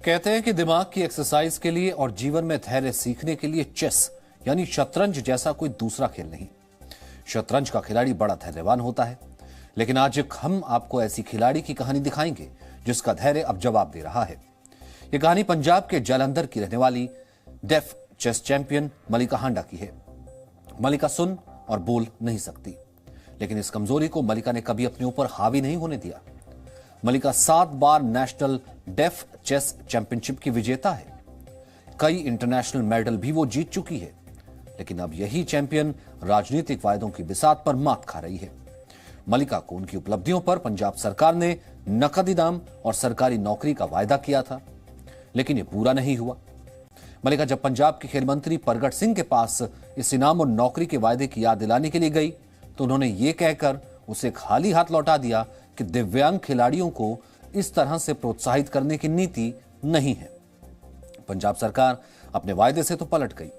कहते हैं कि दिमाग की एक्सरसाइज के लिए और जीवन में धैर्य सीखने के लिए चेस यानी शतरंज जैसा कोई दूसरा खेल नहीं। शतरंज का खिलाड़ी बड़ा धैर्यवान होता है, लेकिन आज हम आपको ऐसी खिलाड़ी की कहानी दिखाएंगे जिसका धैर्य अब जवाब दे रहा है। यह कहानी पंजाब के जालंधर की रहने वाली डेफ चेस चैंपियन मलिका हांडा की है। मलिका सुन और बोल नहीं सकती, लेकिन इस कमजोरी को मलिका ने कभी अपने ऊपर हावी नहीं होने दिया। मलिका 7 बार नेशनल डेफ चेस चैंपियनशिप की विजेता है। कई इंटरनेशनल मेडल भी वो जीत चुकी है, लेकिन अब यही चैंपियन राजनीतिक वायदों की बिसात पर मात खा रही है। मलिका को उनकी उपलब्धियों पर पंजाब सरकार ने नकद इनाम और सरकारी नौकरी का वायदा किया था, लेकिन यह पूरा नहीं हुआ। मलिका जब पंजाब के खेल मंत्री परगट सिंह के पास इस इनाम और नौकरी के वायदे की याद दिलाने के लिए गई, तो उन्होंने ये कहकर उसे खाली हाथ लौटा दिया कि दिव्यांग खिलाड़ियों को इस तरह से प्रोत्साहित करने की नीति नहीं है। पंजाब सरकार अपने वायदे से तो पलट गई,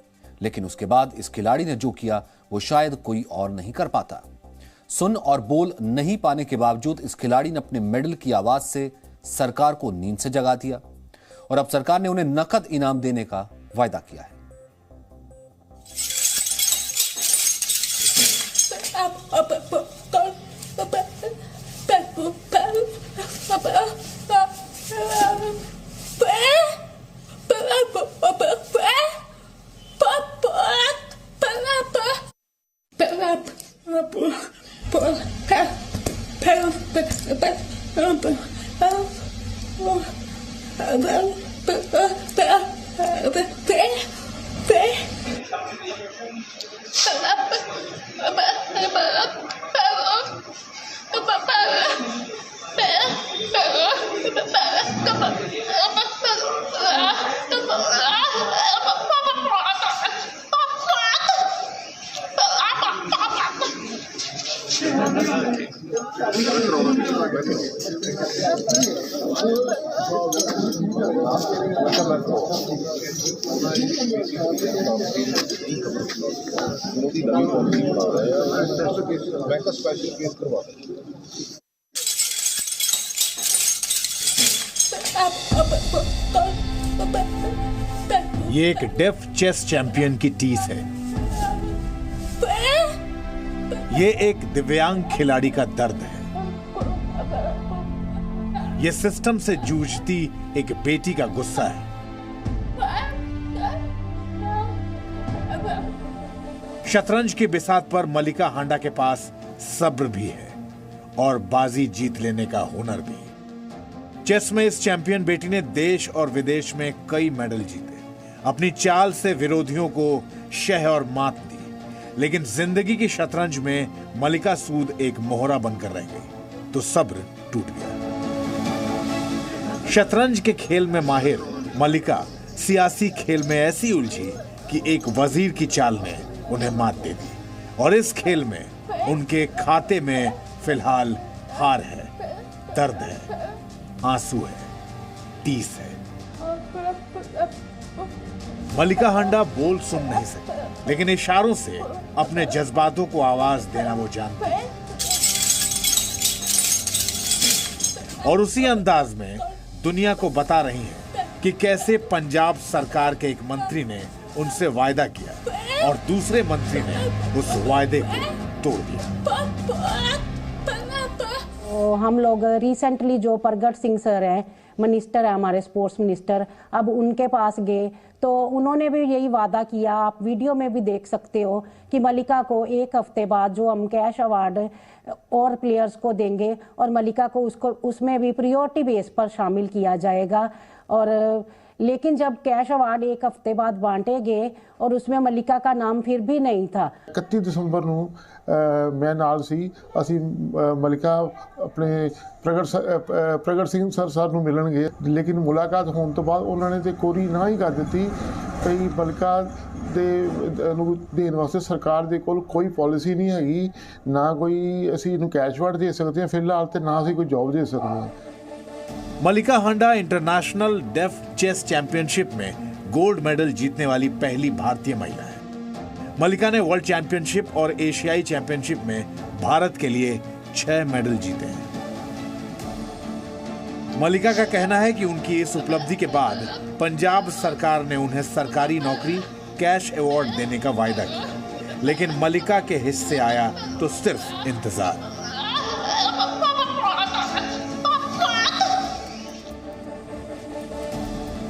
लेकिन उसके बाद इस खिलाड़ी ने जो किया वो शायद कोई और नहीं कर पाता। सुन और बोल नहीं पाने के बावजूद इस खिलाड़ी ने अपने मेडल की आवाज से सरकार को नींद से जगा दिया और अब सरकार ने उन्हें नकद इनाम देने का वायदा किया है। ये एक डेफ चेस चैंपियन की टीस है। ये एक दिव्यांग खिलाड़ी का दर्द है। ये सिस्टम से जूझती एक बेटी का गुस्सा है। शतरंज की बिसात पर मलिका हांडा के पास सब्र भी है और बाजी जीत लेने का हुनर भी। चेस में इस चैंपियन बेटी ने देश और विदेश में कई मेडल जीते। अपनी चाल से विरोधियों को शह और मात दी, लेकिन जिंदगी की शतरंज में मलिका सूद एक मोहरा बनकर रह गई तो सब्र टूट गया। शतरंज के खेल में माहिर मलिका सियासी खेल में ऐसी उलझी कि एक वजीर की चाल ने उन्हें मात दे दी और इस खेल में उनके खाते में फिलहाल हार है, दर्द है, आंसू है, टीस है। मलिका हांडा बोल सुन नहीं सकती, लेकिन इशारों से अपने जज्बातों को आवाज देना वो जानती है और उसी अंदाज में दुनिया को बता रही है कि कैसे पंजाब सरकार के एक मंत्री ने उनसे वायदा किया और दूसरे मंत्री ने उस वायदे को तोड़ दिया। हम लोग रिसेंटली जो परगट सिंह सर हैं, मिनिस्टर है हमारे स्पोर्ट्स मिनिस्टर, अब उनके पास गए तो उन्होंने भी यही वादा किया। आप वीडियो में भी देख सकते हो कि मलिका को 1 हफ्ते बाद जो हम कैश अवार्ड और प्लेयर्स को देंगे और मलिका को उसमें भी प्रायोरिटी बेस पर शामिल किया जाएगा। और लेकिन जब कैश अवार्ड 1 हफ्ते बाद बांटे गए और उसमें मलिका का नाम फिर भी नहीं था। 31 ਦਸੰਬਰ ਨੂੰ मैं नाल सी ਅਸੀਂ ਮਲਿਕਾ ਆਪਣੇ ਪ੍ਰਗਟ ਸਿੰਘ ਸਰ ਨੂੰ ਮਿਲਣ ਗਏ, ਲੇਕਿਨ ਮੁਲਾਕਾਤ ਹੋਣ ਤੋਂ ਬਾਅਦ ਉਹਨਾਂ ਨੇ ਤੇ ਕੋਰੀ ਨਾ ਹੀ ਕਰ ਦਿੱਤੀ। ਕਈ ਮਲਿਕਾ ਦੇ ਨੂੰ ਦੇਣ ਵਾਸਤੇ ਸਰਕਾਰ ਦੇ ਕੋਲ ਕੋਈ ਪਾਲਿਸੀ ਨਹੀਂ ਹੈਗੀ, ਨਾ ਕੋਈ ਅਸੀਂ ਇਹਨੂੰ ਕੈਸ਼ ਅਵਾਰਡ ਦੇ ਸਕਦੇ ਹਾਂ ਫਿਲਹਾਲ, ਤੇ ਨਾ ਅਸੀਂ ਕੋਈ ਜੌਬ ਦੇ ਸਕਦੇ ਹਾਂ। मलिका हांडा इंटरनेशनल डेफ चेस चैंपियनशिप में गोल्ड मेडल जीतने वाली पहली भारतीय महिला है। मलिका ने वर्ल्ड चैंपियनशिप और एशियाई चैंपियनशिप में भारत के लिए 6 मेडल जीते हैं। मलिका का कहना है कि उनकी इस उपलब्धि के बाद पंजाब सरकार ने उन्हें सरकारी नौकरी, कैश अवार्ड देने का वायदा किया, लेकिन मलिका के हिस्से आया तो सिर्फ इंतजार।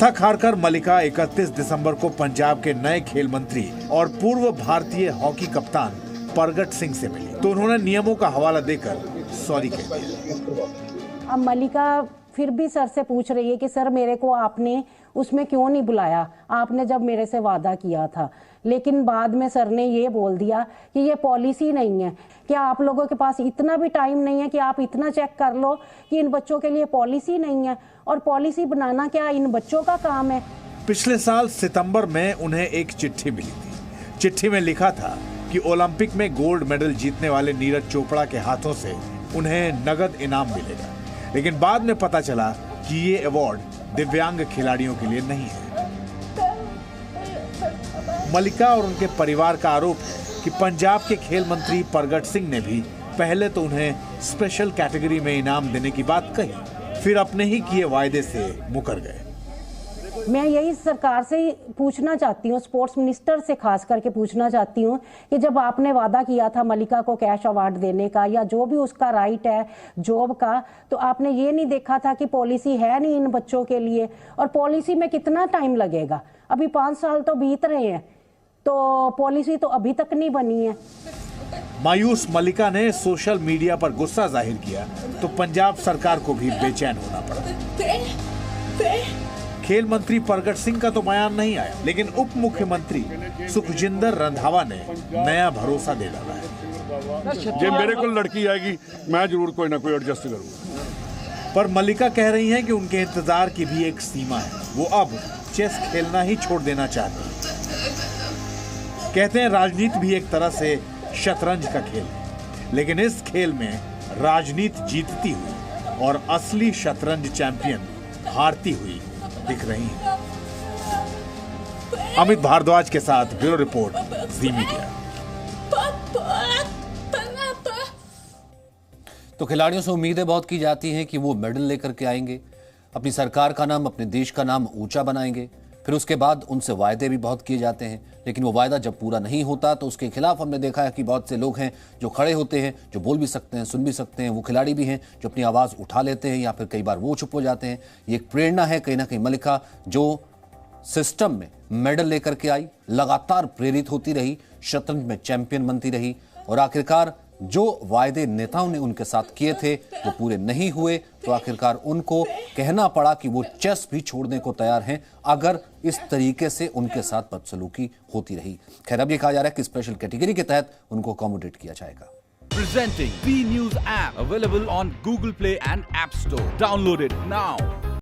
थक हारकर मलिका 31 दिसंबर को पंजाब के नए खेल मंत्री और पूर्व भारतीय हॉकी कप्तान परगट सिंह से मिली तो उन्होंने नियमों का हवाला देकर सॉरी कह दिया। अब मलिका फिर भी सर से पूछ रही है कि सर मेरे को आपने उसमें क्यों नहीं बुलाया, आपने जब मेरे से वादा किया था। लेकिन बाद में सर ने ये बोल दिया कि ये पॉलिसी नहीं है। क्या आप लोगों के पास इतना भी टाइम नहीं है कि आप इतना चेक कर लो कि इन बच्चों के लिए पॉलिसी नहीं है, और पॉलिसी बनाना क्या इन बच्चों का काम है। पिछले साल सितंबर में उन्हें एक चिट्ठी मिली थी। चिट्ठी में लिखा था कि ओलंपिक में गोल्ड मेडल जीतने वाले नीरज चोपड़ा के हाथों से उन्हें नगद इनाम मिलेगा, लेकिन बाद में पता चला कि ये अवार्ड दिव्यांग खिलाड़ियों के लिए नहीं है। मलिका और उनके परिवार का आरोप है कि पंजाब के खेल मंत्री परगट सिंह ने भी पहले तो उन्हें स्पेशल कैटेगरी में इनाम देने की बात कही, फिर अपने ही किए वायदे से मुकर गए। मैं यही सरकार से पूछना चाहती हूँ, स्पोर्ट्स मिनिस्टर से खास करके पूछना चाहती हूँ कि जब आपने वादा किया था मलिका को कैश अवार्ड देने का या जो भी उसका राइट है जॉब का, तो आपने ये नहीं देखा था कि पॉलिसी है नहीं इन बच्चों के लिए, और पॉलिसी में कितना टाइम लगेगा? अभी 5 साल तो बीत रहे हैं, तो पॉलिसी तो अभी तक नहीं बनी है। मायूस मलिका ने सोशल मीडिया पर गुस्सा जाहिर किया तो पंजाब सरकार को भी बेचैन होना पड़ा। खेल मंत्री परगट सिंह का तो बयान नहीं आया, लेकिन उप मुख्यमंत्री सुखजिंदर रंधावा ने नया भरोसा दे डाला है। जे मेरे को लड़की आएगी मैं जरूर कोई ना कोई एडजस्ट करूंगा। पर मलिका कह रही हैं कि उनके इंतजार की भी एक सीमा है, वो अब चेस खेलना ही छोड़ देना चाहती हैं। कहते हैं राजनीति भी एक तरह से शतरंज का खेल है, लेकिन इस खेल में राजनीति जीतती हुई और असली शतरंज चैंपियन हारती हुई दिख रही है। अमित भारद्वाज के साथ ब्यूरो रिपोर्ट, जी मीडिया। तो खिलाड़ियों से उम्मीदें बहुत की जाती हैं कि वो मेडल लेकर के आएंगे, अपनी सरकार का नाम, अपने देश का नाम ऊंचा बनाएंगे। फिर उसके बाद उनसे वायदे भी बहुत किए जाते हैं, लेकिन वो वायदा जब पूरा नहीं होता तो उसके खिलाफ हमने देखा है कि बहुत से लोग हैं जो खड़े होते हैं, जो बोल भी सकते हैं, सुन भी सकते हैं। वो खिलाड़ी भी हैं जो अपनी आवाज़ उठा लेते हैं या फिर कई बार वो चुप हो जाते हैं। ये एक प्रेरणा है कहीं ना कहीं मलिका, जो सिस्टम में मेडल लेकर के आई, लगातार प्रेरित होती रही, शतरंज में चैंपियन बनती रही, और आखिरकार जो वायदे नेताओं ने उनके साथ किए थे वो पूरे नहीं हुए, तो आखिरकार उनको कहना पड़ा कि वो चेस भी छोड़ने को तैयार हैं अगर इस तरीके से उनके साथ बदसलूकी होती रही। खैर, अब ये कहा जा रहा है कि स्पेशल कैटेगरी के तहत उनको अकोमोडेट किया जाएगा। Presenting B News app available on Google Play and App Store. Download it now.